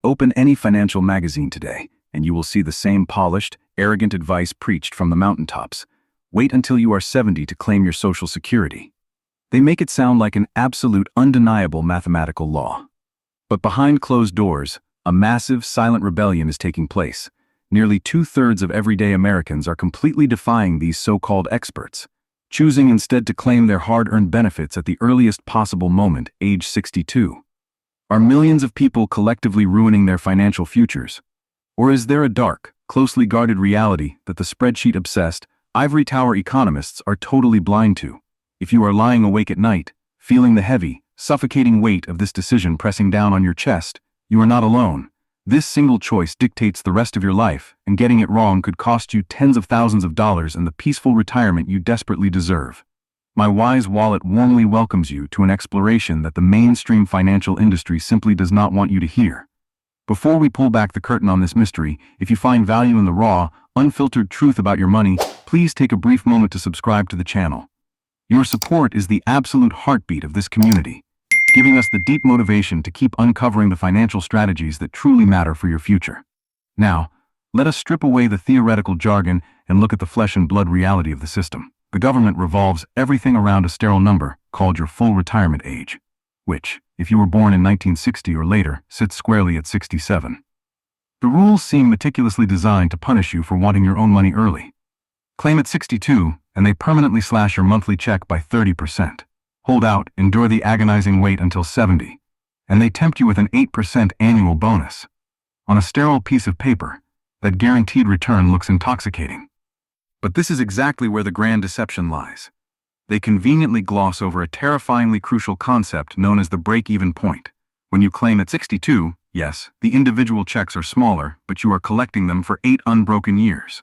Open any financial magazine today, and you will see the same polished, arrogant advice preached from the mountaintops. Wait until you are 70 to claim your Social Security. They make it sound like an absolute, undeniable mathematical law. But behind closed doors, a massive, silent rebellion is taking place. Nearly 2/3 of everyday Americans are completely defying these so-called experts, choosing instead to claim their hard-earned benefits at the earliest possible moment, age 62. Are millions of people collectively ruining their financial futures? Or is there a dark, closely guarded reality that the spreadsheet-obsessed, ivory tower economists are totally blind to? If you are lying awake at night, feeling the heavy, suffocating weight of this decision pressing down on your chest, you are not alone. This single choice dictates the rest of your life, and getting it wrong could cost you tens of thousands of dollars and the peaceful retirement you desperately deserve. MyWiseWallet warmly welcomes you to an exploration that the mainstream financial industry simply does not want you to hear. Before we pull back the curtain on this mystery, if you find value in the raw, unfiltered truth about your money, please take a brief moment to subscribe to the channel. Your support is the absolute heartbeat of this community, giving us the deep motivation to keep uncovering the financial strategies that truly matter for your future. Now, let us strip away the theoretical jargon and look at the flesh and blood reality of the system. The government revolves everything around a sterile number called your full retirement age, which, if you were born in 1960 or later, sits squarely at 67. The rules seem meticulously designed to punish you for wanting your own money early. Claim at 62, and they permanently slash your monthly check by 30%. Hold out, endure the agonizing wait until 70, and they tempt you with an 8% annual bonus. On a sterile piece of paper, that guaranteed return looks intoxicating. But this is exactly where the grand deception lies. They conveniently gloss over a terrifyingly crucial concept known as the break-even point. When you claim at 62, yes, the individual checks are smaller, but you are collecting them for 8 unbroken years.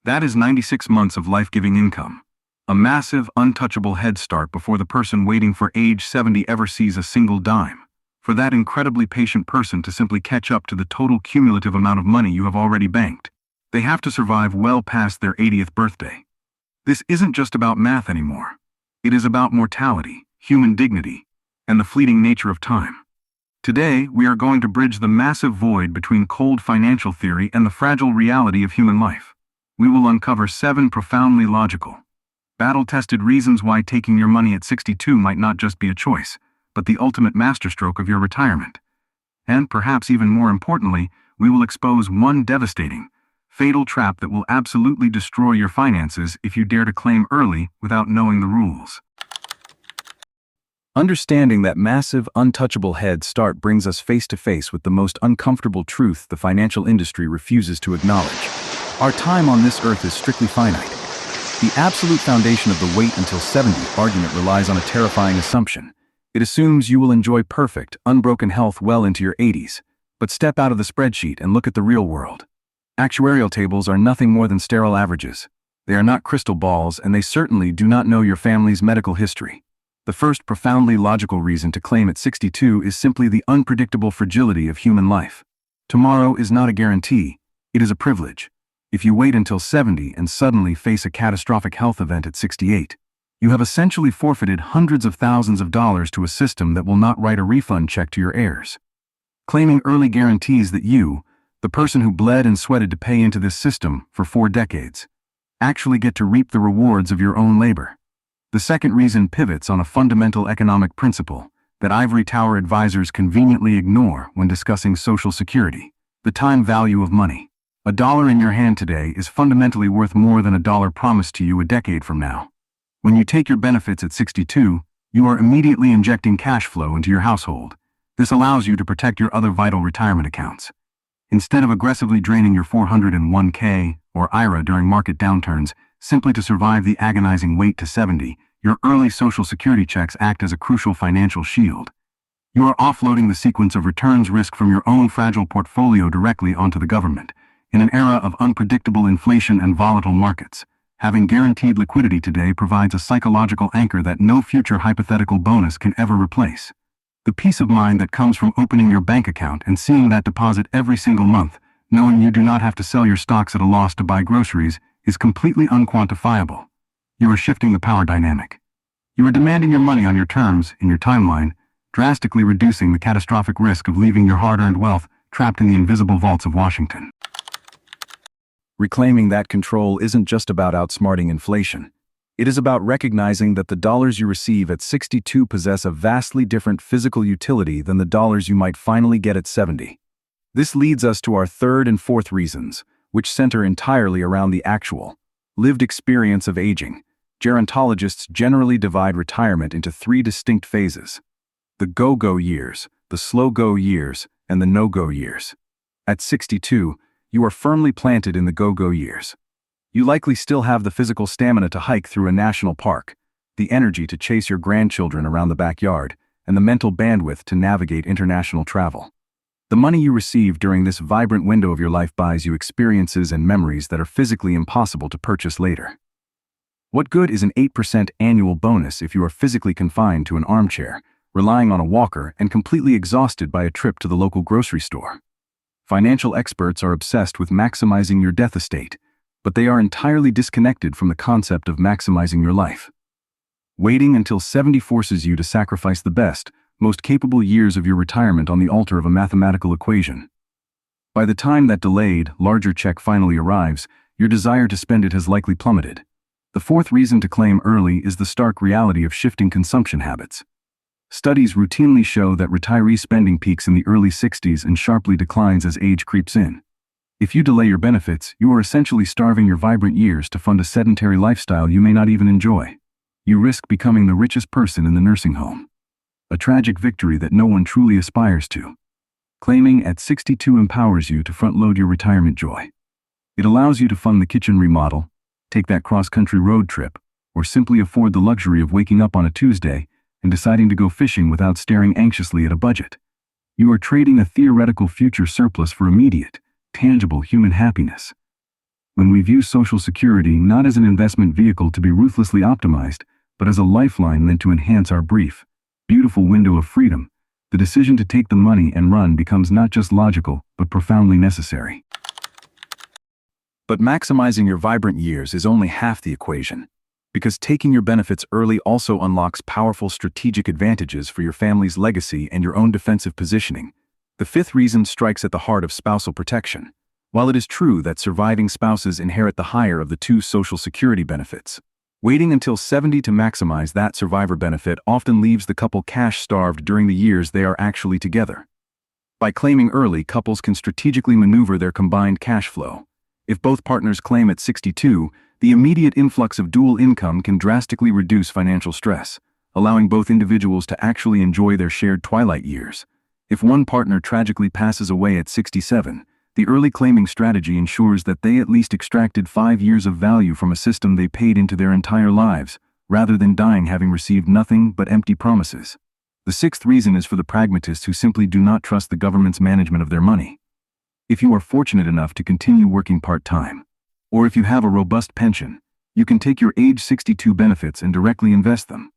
That is 96 months of life-giving income. A massive, untouchable head start before the person waiting for age 70 ever sees a single dime. For that incredibly patient person to simply catch up to the total cumulative amount of money you have already banked, they have to survive well past their 80th birthday. This isn't just about math anymore. It is about mortality, human dignity, and the fleeting nature of time. Today, we are going to bridge the massive void between cold financial theory and the fragile reality of human life. We will uncover 7 profoundly logical, battle-tested reasons why taking your money at 62 might not just be a choice, but the ultimate masterstroke of your retirement. And perhaps even more importantly, we will expose one devastating, fatal trap that will absolutely destroy your finances if you dare to claim early without knowing the rules. Understanding that massive, untouchable head start brings us face to face with the most uncomfortable truth the financial industry refuses to acknowledge. Our time on this earth is strictly finite. The absolute foundation of the wait until 70 argument relies on a terrifying assumption. It assumes you will enjoy perfect, unbroken health well into your 80s. But step out of the spreadsheet and look at the real world. Actuarial tables are nothing more than sterile averages. They are not crystal balls, and they certainly do not know your family's medical history. The first profoundly logical reason to claim at 62 is simply the unpredictable fragility of human life. Tomorrow is not a guarantee, it is a privilege. If you wait until 70 and suddenly face a catastrophic health event at 68, you have essentially forfeited hundreds of thousands of dollars to a system that will not write a refund check to your heirs. Claiming early guarantees that you, the person who bled and sweated to pay into this system for 4 decades, actually get to reap the rewards of your own labor. The second reason pivots on a fundamental economic principle that ivory tower advisors conveniently ignore when discussing Social Security: the time value of money. $1 in your hand today is fundamentally worth more than $1 promised to you a decade from now. When you take your benefits at 62, you are immediately injecting cash flow into your household. This allows you to protect your other vital retirement accounts. Instead of aggressively draining your 401k or IRA during market downturns simply to survive the agonizing wait to 70, your early Social Security checks act as a crucial financial shield. You are offloading the sequence of returns risk from your own fragile portfolio directly onto the government. In an era of unpredictable inflation and volatile markets, having guaranteed liquidity today provides a psychological anchor that no future hypothetical bonus can ever replace. The peace of mind that comes from opening your bank account and seeing that deposit every single month, knowing you do not have to sell your stocks at a loss to buy groceries, is completely unquantifiable. You are shifting the power dynamic. You are demanding your money on your terms, in your timeline, drastically reducing the catastrophic risk of leaving your hard-earned wealth trapped in the invisible vaults of Washington. Reclaiming that control isn't just about outsmarting inflation. It is about recognizing that the dollars you receive at 62 possess a vastly different physical utility than the dollars you might finally get at 70. This leads us to our third and fourth reasons, which center entirely around the actual, lived experience of aging. Gerontologists generally divide retirement into three distinct phases: the go-go years, the slow-go years, and the no-go years. At 62, you are firmly planted in the go-go years. You likely still have the physical stamina to hike through a national park, the energy to chase your grandchildren around the backyard, and the mental bandwidth to navigate international travel. The money you receive during this vibrant window of your life buys you experiences and memories that are physically impossible to purchase later. What good is an 8% annual bonus if you are physically confined to an armchair, relying on a walker, and completely exhausted by a trip to the local grocery store? Financial experts are obsessed with maximizing your death estate, but they are entirely disconnected from the concept of maximizing your life. Waiting until 70 forces you to sacrifice the best, most capable years of your retirement on the altar of a mathematical equation. By the time that delayed, larger check finally arrives, your desire to spend it has likely plummeted. The fourth reason to claim early is the stark reality of shifting consumption habits. Studies routinely show that retiree spending peaks in the early 60s and sharply declines as age creeps in. If you delay your benefits, you are essentially starving your vibrant years to fund a sedentary lifestyle you may not even enjoy. You risk becoming the richest person in the nursing home. A tragic victory that no one truly aspires to. Claiming at 62 empowers you to front-load your retirement joy. It allows you to fund the kitchen remodel, take that cross-country road trip, or simply afford the luxury of waking up on a Tuesday and deciding to go fishing without staring anxiously at a budget. You are trading a theoretical future surplus for immediate, tangible human happiness. When we view Social Security not as an investment vehicle to be ruthlessly optimized, but as a lifeline meant to enhance our brief, beautiful window of freedom, the decision to take the money and run becomes not just logical, but profoundly necessary. But maximizing your vibrant years is only half the equation, because taking your benefits early also unlocks powerful strategic advantages for your family's legacy and your own defensive positioning. The fifth reason strikes at the heart of spousal protection. While it is true that surviving spouses inherit the higher of the two Social Security benefits, waiting until 70 to maximize that survivor benefit often leaves the couple cash-starved during the years they are actually together. By claiming early, couples can strategically maneuver their combined cash flow. If both partners claim at 62, the immediate influx of dual income can drastically reduce financial stress, allowing both individuals to actually enjoy their shared twilight years. If one partner tragically passes away at 67, the early claiming strategy ensures that they at least extracted 5 years of value from a system they paid into their entire lives, rather than dying having received nothing but empty promises. The sixth reason is for the pragmatists who simply do not trust the government's management of their money. If you are fortunate enough to continue working part-time, or if you have a robust pension, you can take your age 62 benefits and directly invest them.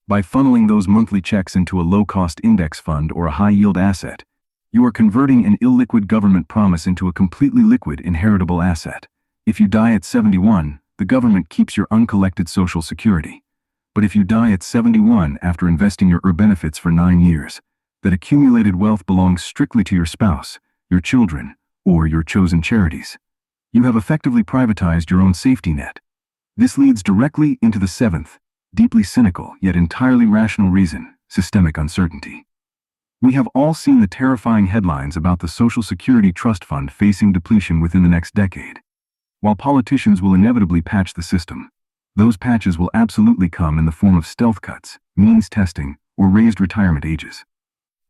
By funneling those monthly checks into a low-cost index fund or a high-yield asset, you are converting an illiquid government promise into a completely liquid inheritable asset. If you die at 71, the government keeps your uncollected Social Security. But if you die at 71 after investing your benefits for 9 years, that accumulated wealth belongs strictly to your spouse, your children, or your chosen charities. You have effectively privatized your own safety net. This leads directly into the seventh, deeply cynical yet entirely rational reason: systemic uncertainty. We have all seen the terrifying headlines about the Social Security Trust Fund facing depletion within the next decade. While politicians will inevitably patch the system, those patches will absolutely come in the form of stealth cuts, means testing, or raised retirement ages.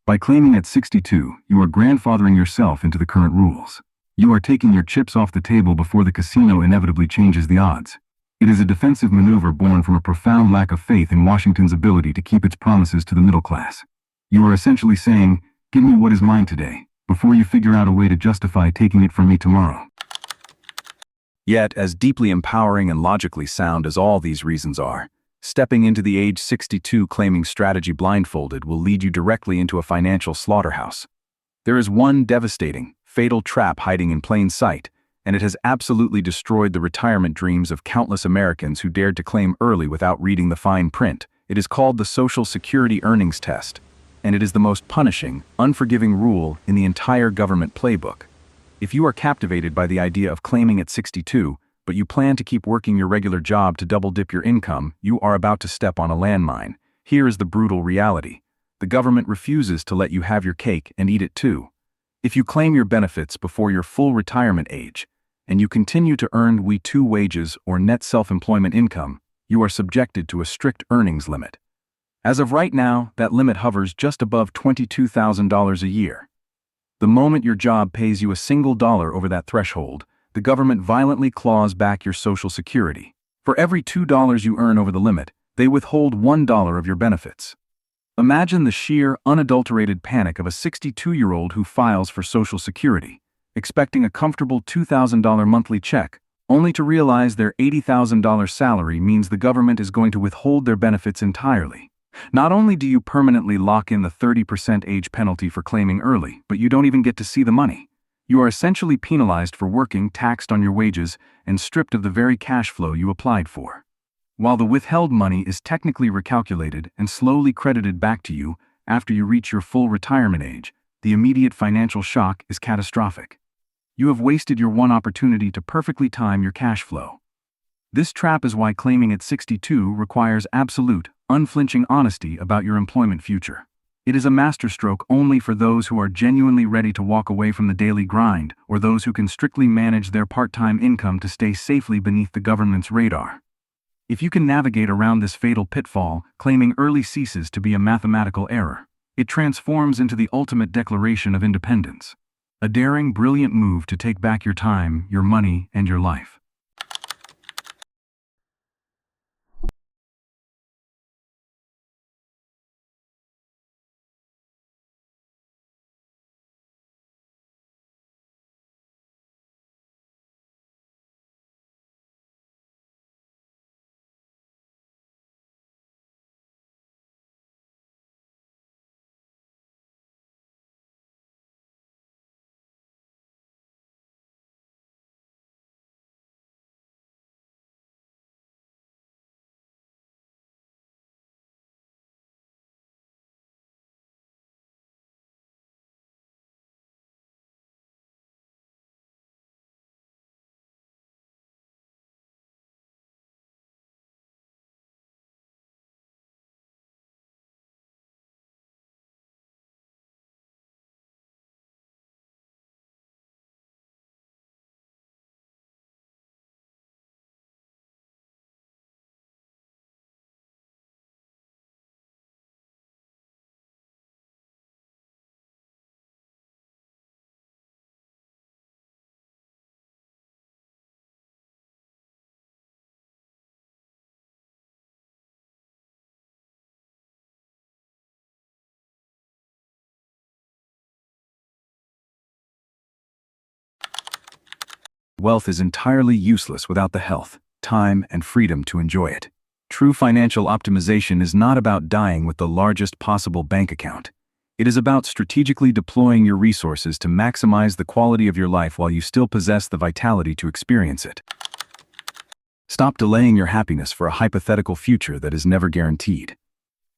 By claiming at 62, you are grandfathering yourself into the current rules. You are taking your chips off the table before the casino inevitably changes the odds. It is a defensive maneuver born from a profound lack of faith in Washington's ability to keep its promises to the middle class. You are essentially saying, "Give me what is mine today, before you figure out a way to justify taking it from me tomorrow." Yet, as deeply empowering and logically sound as all these reasons are, stepping into the age 62 claiming strategy blindfolded will lead you directly into a financial slaughterhouse. There is one devastating, fatal trap hiding in plain sight, and it has absolutely destroyed the retirement dreams of countless Americans who dared to claim early without reading the fine print. It is called the Social Security Earnings Test. and it is the most punishing, unforgiving rule in the entire government playbook. If you are captivated by the idea of claiming at 62, but you plan to keep working your regular job to double-dip your income, you are about to step on a landmine. Here is the brutal reality. The government refuses to let you have your cake and eat it too. If you claim your benefits before your full retirement age, and you continue to earn W-2 wages or net self-employment income, you are subjected to a strict earnings limit. As of right now, that limit hovers just above $22,000 a year. The moment your job pays you a single dollar over that threshold, the government violently claws back your Social Security. For every $2 you earn over the limit, they withhold $1 of your benefits. Imagine the sheer, unadulterated panic of a 62-year-old who files for Social Security, expecting a comfortable $2,000 monthly check, only to realize their $80,000 salary means the government is going to withhold their benefits entirely. Not only do you permanently lock in the 30% age penalty for claiming early, but you don't even get to see the money. You are essentially penalized for working, taxed on your wages, and stripped of the very cash flow you applied for. While the withheld money is technically recalculated and slowly credited back to you after you reach your full retirement age, the immediate financial shock is catastrophic. You have wasted your one opportunity to perfectly time your cash flow. This trap is why claiming at 62 requires absolute, unflinching honesty about your employment future. It is a masterstroke only for those who are genuinely ready to walk away from the daily grind, or those who can strictly manage their part-time income to stay safely beneath the government's radar. If you can navigate around this fatal pitfall, claiming early ceases to be a mathematical error. It transforms into the ultimate declaration of independence. A daring, brilliant move to take back your time, your money, and your life. Wealth is entirely useless without the health, time, and freedom to enjoy it. True financial optimization is not about dying with the largest possible bank account. It is about strategically deploying your resources to maximize the quality of your life while you still possess the vitality to experience it. Stop delaying your happiness for a hypothetical future that is never guaranteed.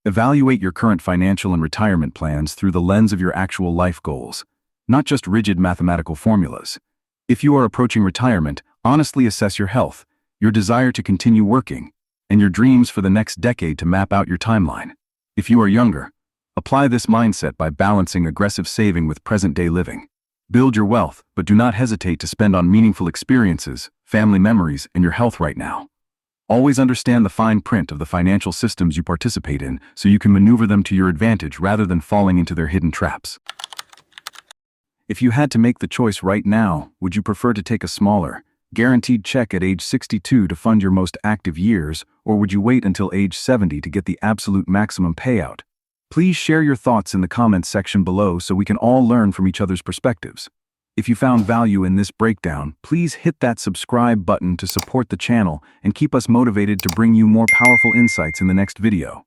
Evaluate your current financial and retirement plans through the lens of your actual life goals, not just rigid mathematical formulas. If you are approaching retirement, honestly assess your health, your desire to continue working, and your dreams for the next decade to map out your timeline. If you are younger, apply this mindset by balancing aggressive saving with present-day living. Build your wealth, but do not hesitate to spend on meaningful experiences, family memories, and your health right now. Always understand the fine print of the financial systems you participate in so you can maneuver them to your advantage rather than falling into their hidden traps. If you had to make the choice right now, would you prefer to take a smaller, guaranteed check at age 62 to fund your most active years, or would you wait until age 70 to get the absolute maximum payout? Please share your thoughts in the comments section below so we can all learn from each other's perspectives. If you found value in this breakdown, please hit that subscribe button to support the channel and keep us motivated to bring you more powerful insights in the next video.